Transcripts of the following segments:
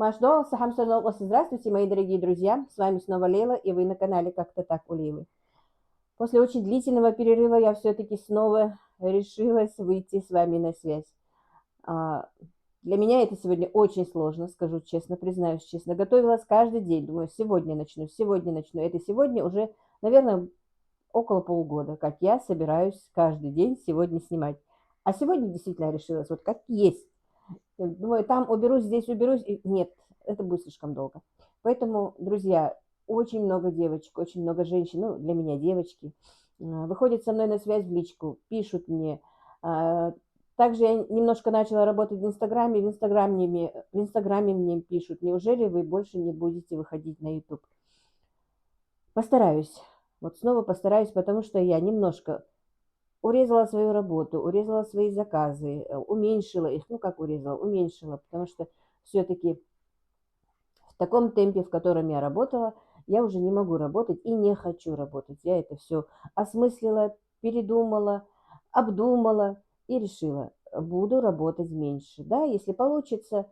Машдо, здравствуйте, мои дорогие друзья. С вами снова Лейла, и вы на канале «Как-то так» у Лейлы. После очень длительного перерыва я все-таки снова решилась выйти с вами на связь. А, Для меня это сегодня очень сложно, скажу честно, признаюсь честно. Готовилась каждый день, думаю, сегодня начну, сегодня начну. Это сегодня уже, наверное, около полугода, как я собираюсь каждый день сегодня снимать. А сегодня действительно решилась, вот как есть. Думаю, там уберусь, здесь уберусь. И нет, это будет слишком долго. Поэтому, друзья, очень много девочек, очень много женщин, ну, для меня девочки, выходят со мной на связь в личку, пишут мне. А, Также я немножко начала работать в Инстаграме, в Инстаграме мне пишут, неужели вы больше не будете выходить на YouTube? Постараюсь, вот снова постараюсь, потому что я немножко урезала свою работу, урезала свои заказы, уменьшила их. Ну, как урезала? Уменьшила, потому что все-таки в таком темпе, в котором я работала, я уже не могу работать и не хочу работать. Я это все осмыслила, передумала, обдумала и решила, буду работать меньше. Да, если получится,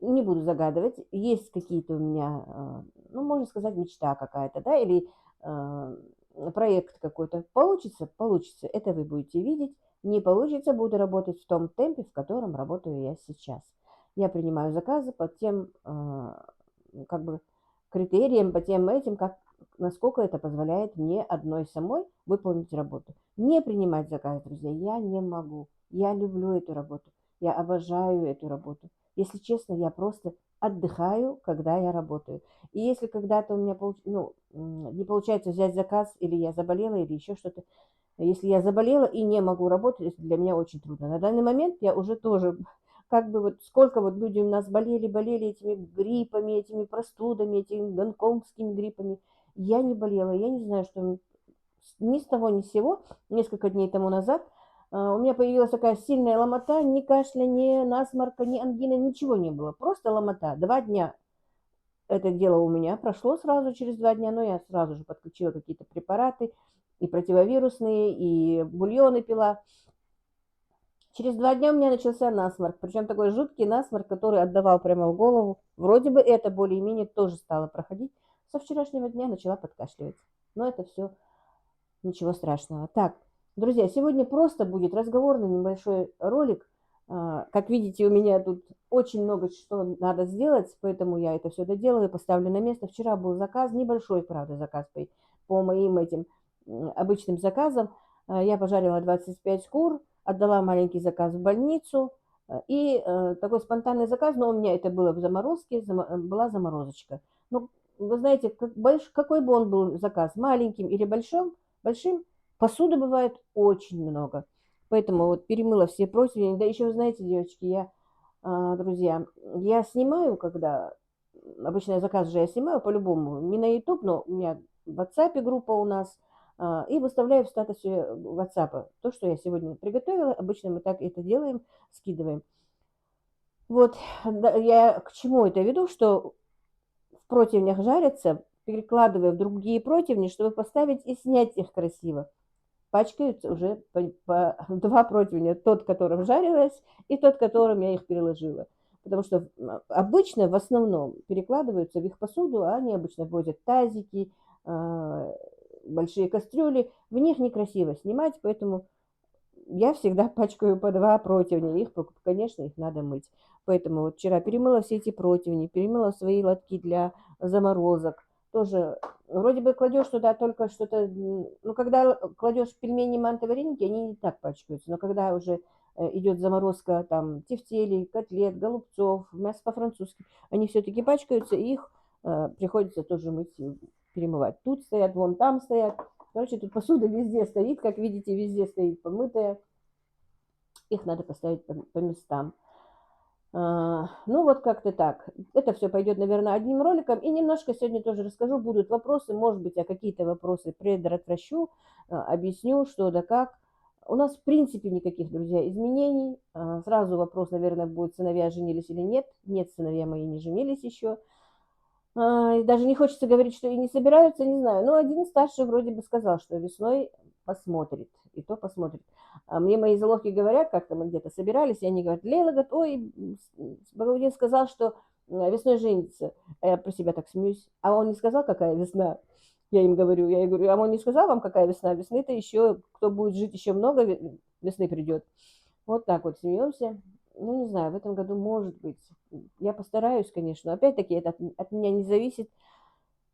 не буду загадывать, есть какие-то у меня, ну, можно сказать, мечта какая-то, да, или э, проект какой-то. Получится, получится, это вы будете видеть. Не получится, буду работать в том темпе, в котором работаю я сейчас. Я принимаю заказы по тем, как бы, критериям, по тем этим, как, насколько это позволяет мне одной самой выполнить работу. Не принимать заказы, друзья, я не могу. Я люблю эту работу, я обожаю эту работу. Если честно, я просто отдыхаю, когда я работаю. И если когда-то у меня не получается взять заказ, или я заболела, или еще что-то, если я заболела и не могу работать, это для меня очень трудно. На данный момент я уже тоже, как бы вот сколько вот люди у нас болели этими гриппами, этими простудами, этими гонконгскими гриппами. Я не болела, я не знаю, что ни с того ни с сего, несколько дней тому назад, у меня появилась такая сильная ломота, ни кашля, ни насморка, ни ангины, ничего не было, просто ломота. 2 дня это дело у меня прошло сразу через 2 дня, но я сразу же подключила какие-то препараты, и противовирусные, и бульоны пила. Через 2 дня у меня начался насморк, причем такой жуткий насморк, который отдавал прямо в голову. Вроде бы это более-менее тоже стало проходить. Со вчерашнего дня начала подкашливать. Но это все ничего страшного. Так, друзья, сегодня просто будет разговорный небольшой ролик. Как видите, у меня тут очень много что надо сделать, поэтому я это все доделаю, поставлю на место. Вчера был заказ, небольшой, правда, заказ по моим этим обычным заказам. Я пожарила 25 кур, отдала маленький заказ в больницу. И такой спонтанный заказ, но у меня это было в заморозке, была заморозочка. Ну, вы знаете, какой бы он был заказ, маленьким или большим, посуды бывает очень много. Поэтому вот перемыла все противни. Да еще, вы знаете, девочки, друзья, я снимаю, когда обычно заказ же я снимаю по-любому, не на YouTube, но у меня в WhatsApp группа у нас, и выставляю в статусе WhatsApp то, что я сегодня приготовила. Обычно мы так это делаем, скидываем. Вот, да, я к чему это веду, что в противнях жарятся, перекладывая в другие противни, чтобы поставить и снять их красиво. Пачкаются уже по 2 противня. Тот, которым жарилась, и тот, которым я их переложила. Потому что обычно, в основном, перекладываются в их посуду, а они обычно возят тазики, а, большие кастрюли. В них некрасиво снимать, поэтому я всегда пачкаю по 2 противня. Конечно, их надо мыть. Поэтому вот вчера перемыла все эти противни, перемыла свои лотки для заморозок. Тоже вроде бы кладешь туда только что-то, ну, когда кладешь пельмени, манты, вареники, они не так пачкаются. Но когда уже идет заморозка там тефтелей, котлет, голубцов, мясо по-французски, они все-таки пачкаются, и их приходится тоже мыть, перемывать. Тут стоят, вон там стоят. Короче, тут посуда везде стоит, как видите, везде стоит помытая. Их надо поставить по местам. Ну, вот как-то так. Это все пойдет, наверное, одним роликом. И немножко сегодня тоже расскажу. Будут вопросы, может быть, я какие-то вопросы предотвращу, объясню, что да как. У нас, в принципе, никаких, друзья, изменений. Сразу вопрос, наверное, будет, сыновья женились или нет. Нет, сыновья мои не женились еще. И даже не хочется говорить, что и не собираются, не знаю. Но один старший вроде бы сказал, что весной посмотрит. И то посмотрит. А мне мои заловки говорят, как-то мы где-то собирались, и они говорят, Лейла, говорит, ой, Багаудин сказал, что весной женится. А я про себя так смеюсь. А он не сказал, какая весна? Я ей говорю, а он не сказал вам, какая весна? Весны-то еще, кто будет жить еще много, весны придет. Вот так вот смеемся. Ну, не знаю, в этом году, может быть, я постараюсь, конечно. Опять-таки, это от меня не зависит.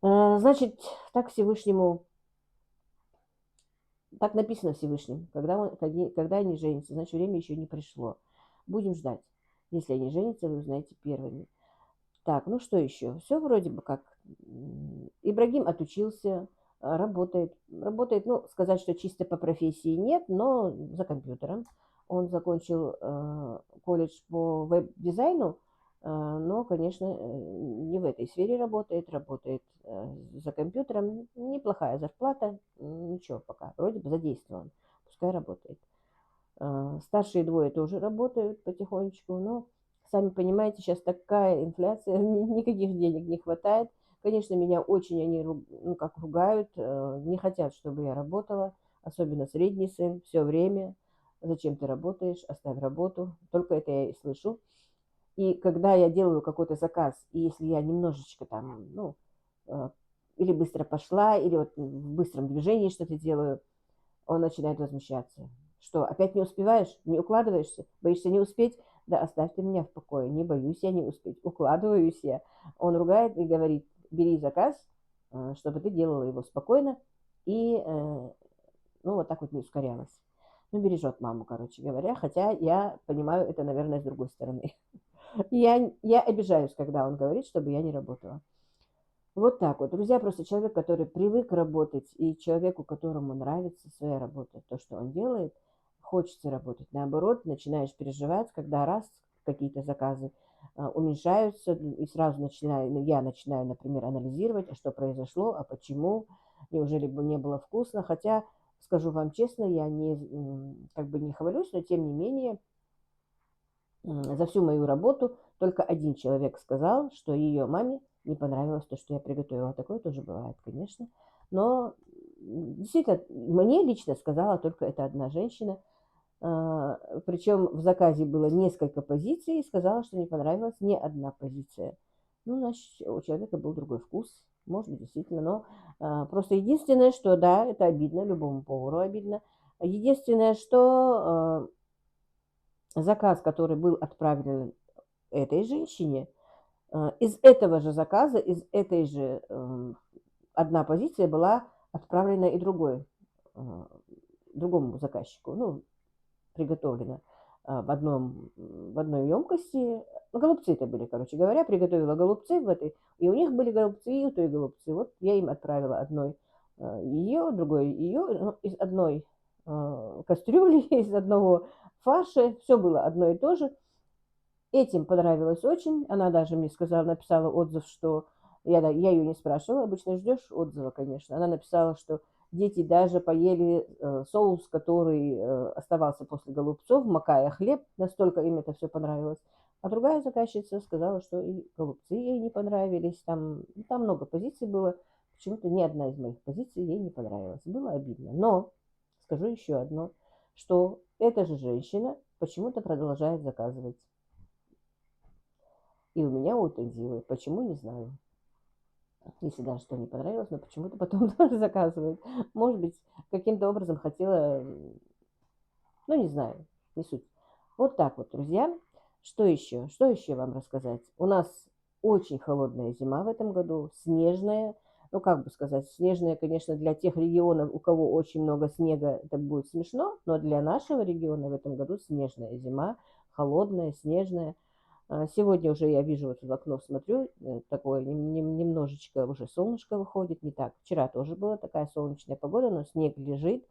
Значит, так Всевышнему, так написано Всевышним, когда они женятся, значит, время еще не пришло. Будем ждать. Если они женятся, вы узнаете первыми. Так, ну что еще? Все вроде бы как. Ибрагим отучился, работает. Работает, ну, сказать, что чисто по профессии нет, но за компьютером. Он закончил колледж по веб-дизайну, но, конечно, не в этой сфере работает. Работает за компьютером. Неплохая зарплата. Ничего пока. Вроде бы задействован. Пускай работает. Старшие двое тоже работают потихонечку, но, сами понимаете, сейчас такая инфляция, никаких денег не хватает. Конечно, меня очень они, ну, как ругают, не хотят, чтобы я работала, особенно средний сын, все время. Зачем ты работаешь? Оставь работу. Только это я и слышу. И когда я делаю какой-то заказ, и если я немножечко там, ну, э, или быстро пошла, или вот в быстром движении что-то делаю, он начинает возмущаться. Что, опять не успеваешь? Не укладываешься? Боишься не успеть? Да оставь ты меня в покое. Не боюсь я не успеть. Укладываюсь я. Он ругает и говорит, бери заказ, чтобы ты делала его спокойно и, ну, вот так вот не ускорялась. Ну, бережет маму, короче говоря. Хотя я понимаю это, наверное, с другой стороны. Я обижаюсь, когда он говорит, чтобы я не работала. Вот так вот. Друзья, просто человек, который привык работать, и человеку, которому нравится своя работа, то, что он делает, хочется работать. Наоборот, начинаешь переживать, когда раз какие-то заказы уменьшаются, и сразу я начинаю, например, анализировать, а что произошло, а почему, неужели бы не было вкусно. Хотя, скажу вам честно, я как бы не хвалюсь, но тем не менее, за всю мою работу только один человек сказал, что ее маме не понравилось то, что я приготовила. Такое тоже бывает, конечно. Но действительно, мне лично сказала только эта одна женщина. Причем в заказе было несколько позиций, и сказала, что не понравилась ни одна позиция. Ну, значит, у человека был другой вкус. Может быть, действительно. Но просто единственное, что да, это обидно, любому повару обидно. Единственное, что заказ, который был отправлен этой женщине, из этого же заказа, из этой же одна позиция была отправлена и другому заказчику, ну, приготовлена в одной емкости. Голубцы это были, короче говоря, приготовила голубцы в этой, и у них были голубцы, и у той голубцы. Вот я им отправила одной ее, другой ее, ну, из одной кастрюли, из одного фарша, все было одно и то же. Этим понравилось очень. Она даже мне сказала, написала отзыв, что я ее не спрашивала, обычно ждешь отзыва, конечно. Она написала, что дети даже поели соус, который оставался после голубцов, макая хлеб, настолько им это все понравилось. А другая заказчица сказала, что и голубцы ей не понравились. Там много позиций было. Почему-то ни одна из моих позиций ей не понравилась. Было обидно. Но скажу еще одно, что эта же женщина почему-то продолжает заказывать. И у меня утензилы. Почему, не знаю. Если даже что не понравилось, но почему-то потом тоже заказывают. Может быть, каким-то образом хотела, ну, не знаю, не суть. Вот так вот, друзья. Что еще? Что еще вам рассказать? У нас очень холодная зима в этом году, снежная. Ну, как бы сказать, снежная, конечно, для тех регионов, у кого очень много снега, это будет смешно, но для нашего региона в этом году снежная зима, холодная, снежная. Сегодня уже я вижу, вот в окно смотрю, такое немножечко уже солнышко выходит, не так. Вчера тоже была такая солнечная погода, но снег лежит.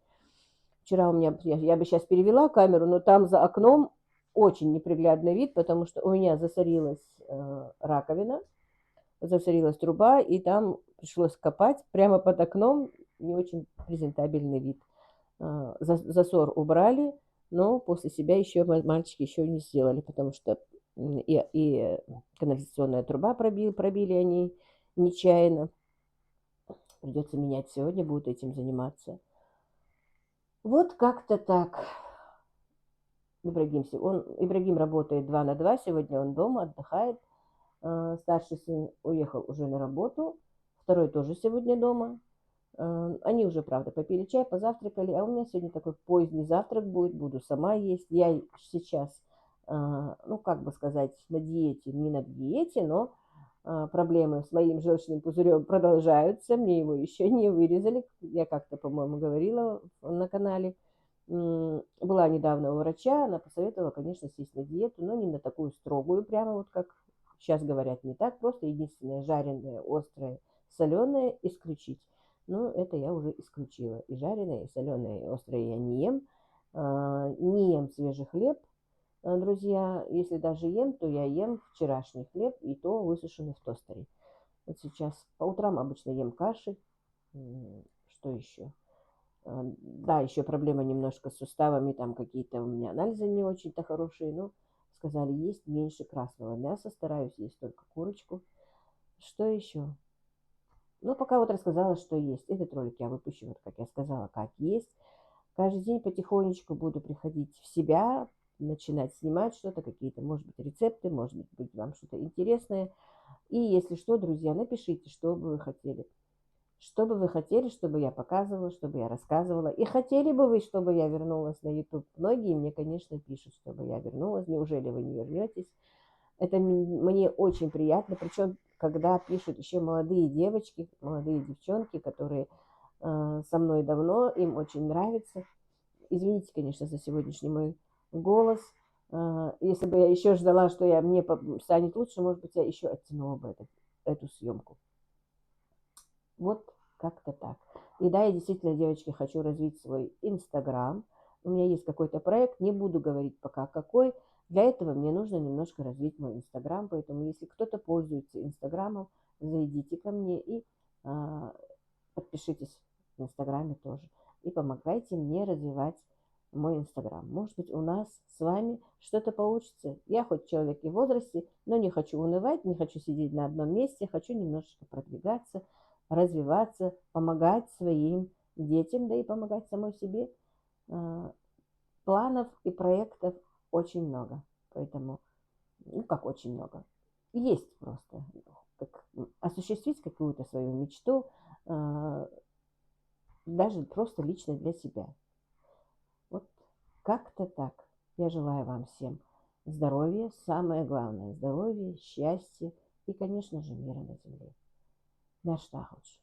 Вчера у меня, я бы сейчас перевела камеру, но там за окном очень неприглядный вид, потому что у меня засорилась раковина, засорилась труба, и там пришлось копать прямо под окном, не очень презентабельный вид. Засор убрали, но после себя еще мальчики еще не сделали, потому что и канализационная труба пробили они нечаянно. Придется менять сегодня, будут этим заниматься. Вот как-то так. Ибрагим работает 2 на 2, сегодня он дома, отдыхает. Старший сын уехал уже на работу, второй тоже сегодня дома. Они уже, правда, попили чай, позавтракали, а у меня сегодня такой поздний завтрак будет, буду сама есть. Я сейчас, ну, как бы сказать, на диете, не на диете, но проблемы с моим желчным пузырем продолжаются, мне его еще не вырезали, я как-то, по-моему, говорила на канале. Была недавно у врача, она посоветовала, конечно, сесть на диету, но не на такую строгую, прямо вот как сейчас говорят, не так, просто единственное жареное, острое, соленое исключить. Ну, это я уже исключила. И жареное, и соленое, и острое я не ем. Не ем свежий хлеб, друзья. Если даже ем, то я ем вчерашний хлеб, и то высушенный в тостере. Вот сейчас по утрам обычно ем каши. Что еще? Да, еще проблема немножко с суставами, там какие-то у меня анализы не очень-то хорошие, но сказали, есть меньше красного мяса, стараюсь есть только курочку. Что еще? Ну, пока вот рассказала, что есть. Этот ролик я выпущу, вот как я сказала, как есть. Каждый день потихонечку буду приходить в себя, начинать снимать что-то, какие-то, может быть, рецепты, может быть, вам что-то интересное. И если что, друзья, напишите, что бы вы хотели. Что бы вы хотели, чтобы я показывала, чтобы я рассказывала? И хотели бы вы, чтобы я вернулась на YouTube? Многие мне, конечно, пишут, чтобы я вернулась. Неужели вы не вернетесь? Это мне очень приятно. Причем, когда пишут еще молодые девочки, молодые девчонки, которые со мной давно, им очень нравится. Извините, конечно, за сегодняшний мой голос. Если бы я еще ждала, что мне станет лучше, может быть, я еще оттянула бы эту съемку. Вот как-то так. И да, я действительно, девочки, хочу развить свой Инстаграм. У меня есть какой-то проект, не буду говорить пока какой. Для этого мне нужно немножко развить мой Инстаграм, поэтому если кто-то пользуется Инстаграмом, зайдите ко мне и подпишитесь в Инстаграме тоже. И помогайте мне развивать мой Инстаграм. Может быть, у нас с вами что-то получится. Я хоть человек и в возрасте, но не хочу унывать, не хочу сидеть на одном месте, хочу немножечко продвигаться, развиваться, помогать своим детям, да и помогать самой себе. Планов и проектов очень много. Поэтому, ну как очень много. Есть просто. Как осуществить какую-то свою мечту, даже просто лично для себя. Вот как-то так. Я желаю вам всем здоровья, самое главное здоровье, счастья и, конечно же, мира на земле. Наш Тахуч.